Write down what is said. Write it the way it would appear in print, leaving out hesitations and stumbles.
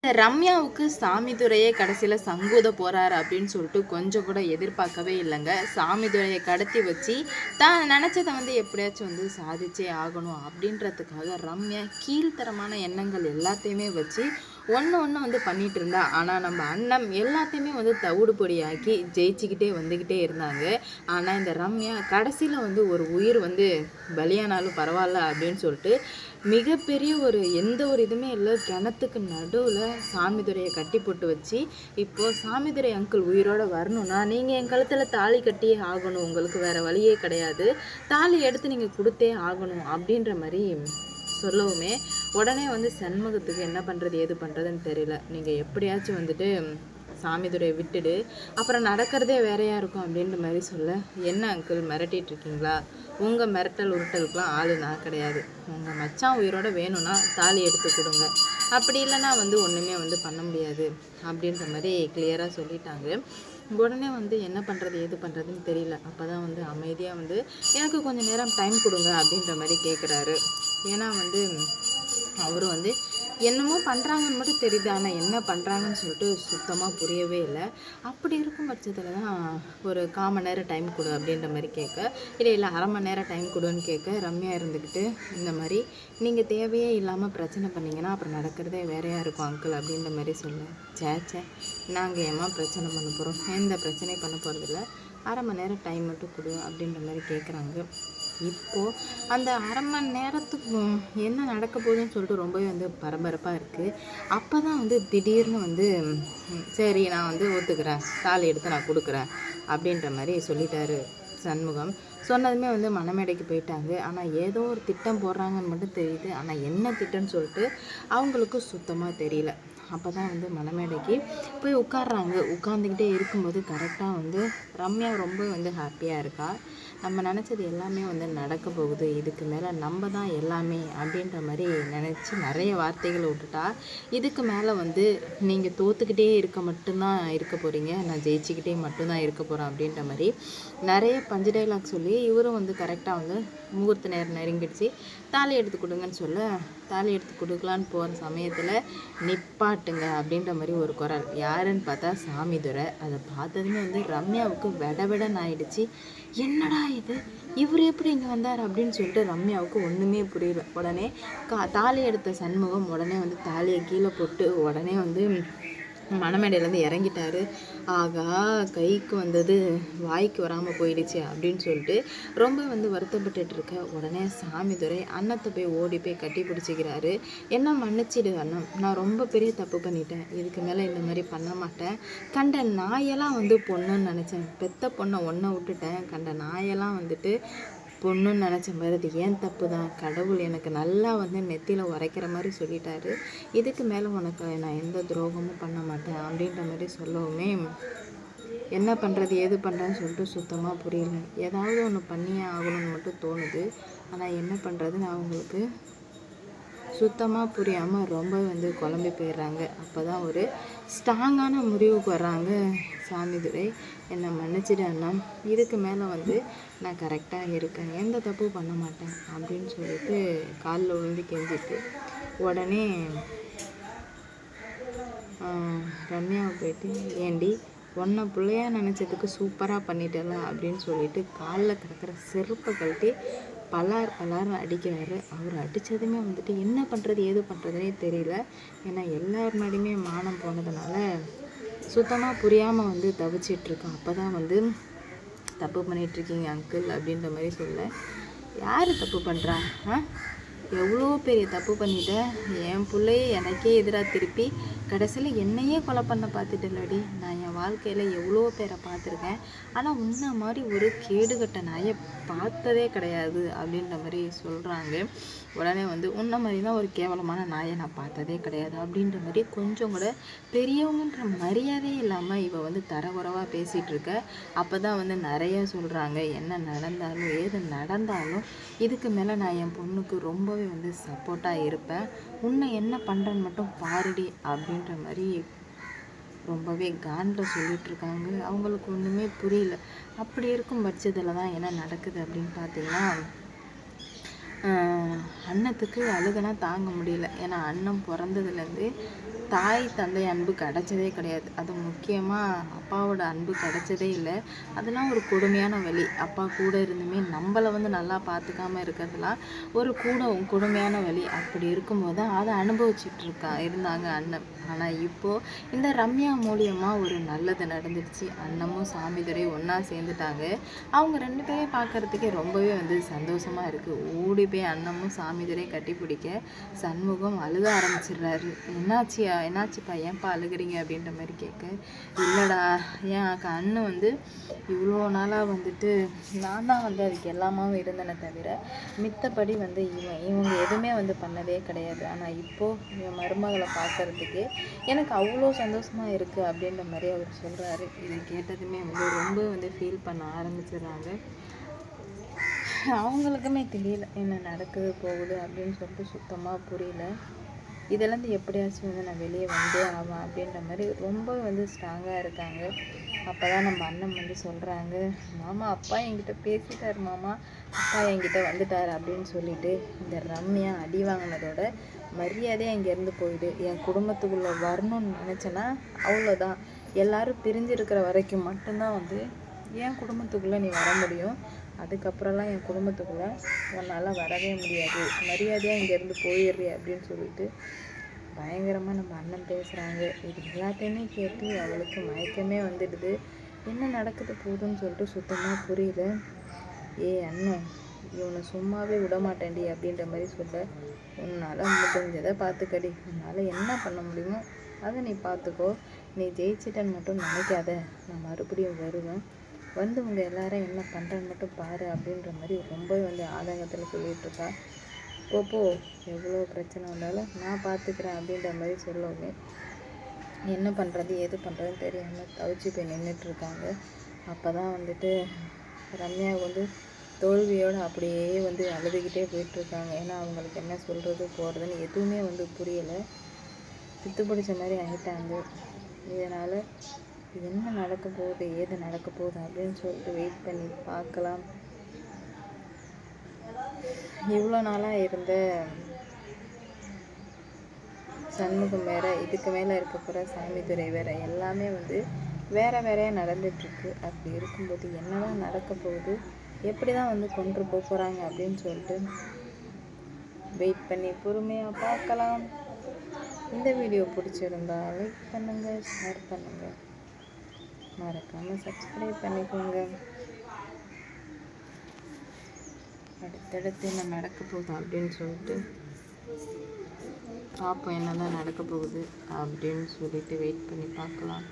ரம்யாவுக்கு சாமிதுரையே கடைசியில் சங்கூத போகிறாரு அப்படின்னு சொல்லிட்டு கொஞ்சம் கூட எதிர்பார்க்கவே இல்லைங்க. சாமிதுரையை கடத்தி வச்சு தான் நினச்சதை எப்படியாச்சும் சாதிச்சே ஆகணும் அப்படின்றதுக்காக ரம்யா கீழ்த்தரமான எண்ணங்கள் எல்லாத்தையுமே வச்சு ஒன்று பண்ணிகிட்டு இருந்தா. ஆனால் நம்ம அண்ணன் எல்லாத்தையுமே தவிடு பொடியாக்கி ஜெயிச்சுக்கிட்டே வந்துக்கிட்டே இருந்தாங்க. ஆனால் இந்த ரம்யா கடைசியில் ஒரு உயிர் பலியானாலும் பரவாயில்ல அப்படின்னு சொல்லிட்டு மிகப்பெரிய எந்த ஒரு இதுவுமே இல்லை, கிணத்துக்கு நடுவில் சாமிதுரையை கட்டி போட்டு வச்சு, இப்போது சாமிதுரை அங்கிள் உயிரோடு வரணும்னா நீங்கள் என் கழுத்தில் தாலி கட்டியே ஆகணும், உங்களுக்கு வேறு வழியே கிடையாது, தாலி எடுத்து நீங்கள் கொடுத்தே ஆகணும் அப்படின்ற மாதிரி சொல்லவுமே உடனே சண்முகத்துக்கு என்ன பண்ணுறது ஏது பண்ணுறதுன்னு தெரியல. நீங்கள் எப்படியாச்சும் சாமிதுரையை விட்டுடு, அப்புறம் நடக்கிறதே வேறையாக இருக்கும் அப்படின்ற மாதிரி சொல்ல, என்ன அங்கிள் மிரட்டிகிட்டு இருக்கீங்களா? உங்கள் மிரட்டல் உருட்டலுக்குலாம் ஆள் நான் கிடையாது. உங்கள் மச்சான் உயிரோட வேணும்னா தாலி எடுத்து கொடுங்க, அப்படி இல்லைன்னா ஒன்றுமே பண்ண முடியாது அப்படின்ற மாதிரி கிளியராக சொல்லிட்டாங்க. உடனே என்ன பண்ணுறது ஏது பண்ணுறதுன்னு தெரியல. அப்போ தான் அமைதியாக எனக்கு கொஞ்சம் நேரம் டைம் கொடுங்க அப்படின்ற மாதிரி கேட்குறாரு. ஏன்னா அவர் என்னமோ பண்ணுறாங்கன்னு மட்டும் தெரியுது, ஆனால் என்ன பண்ணுறாங்கன்னு சொல்லிட்டு சுத்தமாக புரியவே இல்லை. அப்படி இருக்கும் பட்சத்தில் தான் ஒரு 1/4 மணி நேரம் டைம் கொடு அப்படின்ற மாதிரி கேட்க, இல்லை 1/2 மணி நேரம் டைம் கொடுன்னு கேட்க, ரம்யா இருந்துக்கிட்டு இந்த மாதிரி நீங்கள் தேவையே இல்லாமல் பிரச்சனை பண்ணிங்கன்னா அப்புறம் நடக்கிறதே வேறையாக இருக்கும் அங்கிள் அப்படின்ற மாதிரி சொல்ல, சேச்சே நாங்கள் ஏமா பிரச்சனை பண்ண போகிறோம், எந்த பிரச்சனையும் பண்ண போகிறதில்ல, 1/2 மணி நேரம் டைம் மட்டும் கொடு அப்படின்ற மாதிரி கேட்குறாங்க. இப்போது அந்த 1/2 மணி நேரத்துக்கு என்ன நடக்க போகுதுன்னு சொல்லிட்டு ரொம்பவே பரபரப்பாக இருக்குது. அப்போ தான் திடீர்னு சரி நான் ஒத்துக்கிறேன், தாலி எடுத்து நான் கொடுக்குறேன் அப்படின்ற மாதிரி சொல்லிட்டாரு சண்முகம். சொன்னதுமே மணமேடைக்கு போயிட்டாங்க. ஆனால் ஏதோ ஒரு திட்டம் போடுறாங்கன்னு மட்டும் தெரியுது, ஆனால் என்ன திட்டம்னு சொல்லிட்டு அவங்களுக்கு சுத்தமாக தெரியல. அப்போ தான் மணமேடைக்கு போய் உட்கார்றாங்க. உட்காந்துக்கிட்டே இருக்கும்போது கரெக்டாக ரம்யா ரொம்ப ஹாப்பியாக இருக்கா. நம்ம நினச்சது எல்லாமே நடக்க போகுது, இதுக்கு மேலே நம்ம தான் எல்லாமே அப்படின்ற மாதிரி நினச்சி நிறைய வார்த்தைகளை விட்டுட்டா. இதுக்கு மேலே நீங்கள் தோற்றுக்கிட்டே மட்டும்தான் இருக்க போகிறீங்க, நான் ஜெயிச்சுக்கிட்டே மட்டும்தான் இருக்க போகிறேன் அப்படின்ற மாதிரி நிறைய பஞ்சு டைலாக் சொல்லி இவரும் கரெக்டாக முகூர்த்த நேரம் நெருங்கிடுச்சு, தாலி எடுத்து கொடுங்கன்னு சொல்ல, தாலி எடுத்து கொடுக்கலான்னு போகிற சமயத்தில் நிப்பாட்டுங்க அப்படின்ற மாதிரி ஒரு குரல். யாருன்னு பார்த்தா சாமிதுரை. அதை பார்த்ததுமே ரம்யாவுக்கு விடன்னு ஆயிடுச்சு. என்னடா இது, இவர் எப்படி இங்கே வந்தார் அப்படின்னு சொல்லிட்டு ரம்யாவுக்கு ஒன்றுமே புரியல. உடனே தாலி எடுத்த சண்முகம் உடனே தாலியை கீழே போட்டு உடனே மணமேடையிலேருந்து இறங்கிட்டாரு. ஆகா கைக்கு வந்தது வாய்க்கு வராமல் போயிடுச்சு அப்படின்னு சொல்லிட்டு ரொம்ப வருத்தப்பட்டுட்டு இருக்க. உடனே சாமிதுரை அண்ணத்தை போய் ஓடி போய் கட்டி பிடிச்சிக்கிறாரு. என்ன மன்னிச்சிடு அண்ணன், நான் ரொம்ப பெரிய தப்பு பண்ணிட்டேன், இதுக்கு மேலே இந்த மாதிரி பண்ண மாட்டேன். கண்ட நாயெல்லாம் பொண்ணுன்னு நினச்சேன், பெத்த பொண்ணை ஒன்றை விட்டுட்டேன், கண்ட நாயெல்லாம் பொண்ணுன்னு நினச்ச மாதிரி அது ஏன் தப்பு தான், கடவுள் எனக்கு நல்லா நெத்தியில் உரைக்கிற மாதிரி சொல்லிட்டாரு, இதுக்கு மேலே உனக்கு நான் எந்த துரோகமும் பண்ண மாட்டேன் அப்படின்ற மாதிரி சொல்லவுமே என்ன பண்ணுறது ஏது பண்ணுறேன்னு சொல்லிட்டு சுத்தமாக புரியல. ஏதாவது ஒன்று பண்ணியே ஆகணும்னு மட்டும் தோணுது, ஆனால் என்ன பண்ணுறதுன்னு அவங்களுக்கு சுத்தமாக புரியாமல் ரொம்ப குழம்பி போயிடுறாங்க. அப்போ தான் ஒரு ஸ்ட்ராங்கான முடிவுக்கு வர்றாங்க சாமிதுரை. என்னை மன்னிச்சிடு அண்ணா, இதுக்கு மேலே நான் கரெக்டாக இருக்கேன், எந்த தப்பும் பண்ண மாட்டேன் அப்படின்னு சொல்லிட்டு காலில் விழுந்து கெஞ்சிட்டு உடனே ரம்யாவை போயிட்டு, ஏண்டி உன்னை பிள்ளையா நினச்சதுக்கு சூப்பராக பண்ணிட்டல அப்படின்னு சொல்லிட்டு காலில் கிடக்கிற செருப்பை கழட்டி பலார்னு அடிக்கிறாரு. அவர் அடித்ததுமே என்ன பண்ணுறது ஏது பண்ணுறதுனே தெரியல. ஏன்னா எல்லார் முன்னாடியுமே மானம் போனதுனால சுத்தமாக புரியாமல் தவிச்சிட்ருக்கோம். அப்போ தான் தப்பு பண்ணிகிட்ருக்கீங்க அங்கிள் அப்படின்ற மாதிரி சொல்ல, யார் தப்பு பண்ணுறா? எவ்வளோ பெரிய தப்பு பண்ணிட்டேன், என் பிள்ளையே எனக்கே எதிராக திருப்பி கடைசியில் என்னையே கொலை பண்ண பார்த்துட்டேன்லடி. நான் என் வாழ்க்கையில் எவ்வளோ பேரை பார்த்துருக்கேன், ஆனால் உன்ன மாதிரி ஒரு கேடுகட்ட நாயை பார்த்ததே கிடையாது அப்படின்ற மாதிரி சொல்கிறாங்க. உடனே உன்ன மாதிரி தான் ஒரு கேவலமான நாயை நான் பார்த்ததே கிடையாது அப்படின்ற மாதிரி கொஞ்சம் கூட பெரியவங்கன்ற மரியாதையே இல்லாமல் இவ தரகுறவாக பேசிகிட்டு இருக்க. அப்போ தான் நிறைய சொல்கிறாங்க, என்ன நடந்தாலும் ஏது நடந்தாலும் இதுக்கு மேலே நான் என் பொண்ணுக்கு ரொம்பவே சப்போர்ட்டாக இருப்பேன், உன்னை என்ன பண்ணுறேன்னு மட்டும் பாருடி அப்படின்ற மாதிரி ரொம்பவே காண்டில் சொல்லிகிட்ருக்காங்க. அவங்களுக்கு ஒன்றுமே புரியல. அப்படி இருக்கும் பட்சத்தில் தான் என்ன நடக்குது அப்படின்னு பார்த்தீங்கன்னா, அண்ணத்துக்கு அழுகனா தாங்க முடியல. ஏன்னா அண்ணன் பிறந்ததுலேருந்து தாய் தந்தை அன்பு கிடைச்சதே கிடையாது. அது முக்கியமாக அப்பாவோட அன்பு கிடைச்சதே இல்லை. அதெல்லாம் ஒரு கொடுமையான வலி. அப்பா கூட இருந்துமே நம்மளை வந்து நல்லா பார்த்துக்காம இருக்கிறதுலாம் ஒரு கொடுமையான வலி. அப்படி இருக்கும்போது அதை அனுபவிச்சுட்டு இருந்தாங்க அண்ணன். ஆனால் இப்போது இந்த ரம்யா மூலியமாக ஒரு நல்லது நடந்துடுச்சு. அண்ணமும் சாமிதுரை ஒன்றா சேர்ந்துட்டாங்க. அவங்க 2 பேரையும் பார்க்குறதுக்கே ரொம்பவே வந்து சந்தோஷமாக இருக்குது. ஓடி போய் அண்ணமும் சாமிதுரை கட்டி பிடிக்க சண்முகம் அழுக ஆரம்பிச்சிடுறாரு. என்னாச்சுப்பா, ஏன்ப்பா அழுகிறீங்க அப்படின்ற மாதிரி கேட்க, இல்லைடா என் அண்ணன் வந்து இவ்வளோ நாளாக வந்துட்டு நான் தான் வந்து அதுக்கு எல்லாமாவும் இருந்தேனே தவிர மித்தபடி வந்து இவங்க எதுவுமே வந்து பண்ணதே கிடையாது. ஆனால் இப்போது என் மருமகளை பார்க்குறதுக்கு எனக்கு அவ்வளோ சந்தோஷமாக இருக்குது அப்படின்ற மாதிரி அவர் சொல்கிறாரு. இது கேட்டதுமே வந்து ரொம்ப வந்து ஃபீல் பண்ண ஆரம்பிச்சிடுறாங்க. அவங்களுக்குமே தெரியல என்ன நடக்குது போகுது அப்படின்னு சொல்லிட்டு சுத்தமாக புரியல. இதெல்லாம் எப்படியாச்சும் வந்து நான் வெளியே வந்தே ஆவேன் அப்படின்ற மாதிரி ரொம்ப வந்து ஸ்ட்ராங்காக இருக்காங்க. அப்போ தான் நம்ம அண்ணன் வந்து சொல்கிறாங்க, மாமா அப்பா என்கிட்ட பேசிட்டார், மாமா அப்பா என்கிட்ட வந்துட்டார் அப்படின்னு சொல்லிட்டு இந்த ரம்யா அடி வாங்கினதோட மரியாதையாக இங்கேருந்து போயிடு. என் குடும்பத்துக்குள்ளே வரணும்னு நினச்சேன்னா அவ்வளோதான். எல்லோரும் பிரிஞ்சிருக்கிற வரைக்கும் மட்டும்தான் வந்து என் குடும்பத்துக்குள்ளே நீ வர முடியும். அதுக்கப்புறம்லாம் என் குடும்பத்துக்குள்ளே உன்னால் வரவே முடியாது. மரியாதையாக இங்கேருந்து போயிடுறி அப்படின்னு சொல்லிட்டு பயங்கரமாக நம்ம அண்ணன் பேசுகிறாங்க. இது எல்லாத்தையுமே கேட்டு அவளுக்கு மயக்கமே வந்துடுது. என்ன நடக்குது போகுதுன்னு சொல்லிட்டு சுத்தமாக புரியல. அண்ணன் இவனை சும்மாவே விட மாட்டேன்டி அப்படின்ற மாதிரி சொல்ல, உன்னால் முடிஞ்சதை பார்த்துக்கடி. உன்னால் என்ன பண்ண முடியுமோ அதை நீ பார்த்துக்கோ. நீ ஜெயிச்சிட்டன்னு மட்டும் நினைக்காத. நான் மறுபடியும் வருவேன். வந்து உங்கள் எல்லாரும் என்ன பண்ணுறேன்னு மட்டும் பாரு அப்படின்ற மாதிரி ரொம்பவே வந்து ஆதங்கத்தில் சொல்லிகிட்ருக்கா. போ எவ்வளோ பிரச்சனை வந்தாலும் நான் பார்த்துக்கிறேன் அப்படின்ற மாதிரி சொல்லவே என்ன பண்ணுறது எது பண்ணுறதுன்னு தெரியாமல் தவிச்சு போய் நின்றுட்டுருக்காங்க. அப்போ தான் வந்துட்டு ரம்யா வந்து தோல்வியோடு அப்படியே வந்து அழுதுகிட்டே போயிட்டுருக்காங்க. ஏன்னா அவங்களுக்கு என்ன சொல்கிறது போகிறதுன்னு எதுவுமே வந்து புரியலை. பித்து பிடிச்ச மாதிரி ஆகிட்டாங்க. இதனால் என்ன நடக்க போகுது ஏது நடக்க போகுது அப்படின்னு சொல்லிட்டு வெயிட் பண்ணி பார்க்கலாம். இவ்வளோ நாளாக இருந்த சண்முகம் வேற, இதுக்கு மேலே இருக்க போகிற சாமிதுரை வேற, எல்லாமே வந்து வேறையாக நடந்துட்டுருக்கு. அப்படி இருக்கும்போது என்னதான் நடக்க போகுது, எப்படி தான் வந்து கொண்டு போகிறாங்க அப்படின்னு சொல்லிட்டு வெயிட் பண்ணி பொறுமையாக பார்க்கலாம். இந்த வீடியோ பிடிச்சிருந்தா லைக் பண்ணுங்கள், ஷேர் பண்ணுங்கள், மறக்காமல் சப்ஸ்கிரைப் பண்ணிக்கோங்க. அடுத்தடுத்து என்ன நடக்க போகுது அப்படின்னு சொல்லிட்டு பார்ப்போம். என்ன தான் நடக்க போகுது அப்படின்னு சொல்லிட்டு வெயிட் பண்ணி பார்க்கலாம்.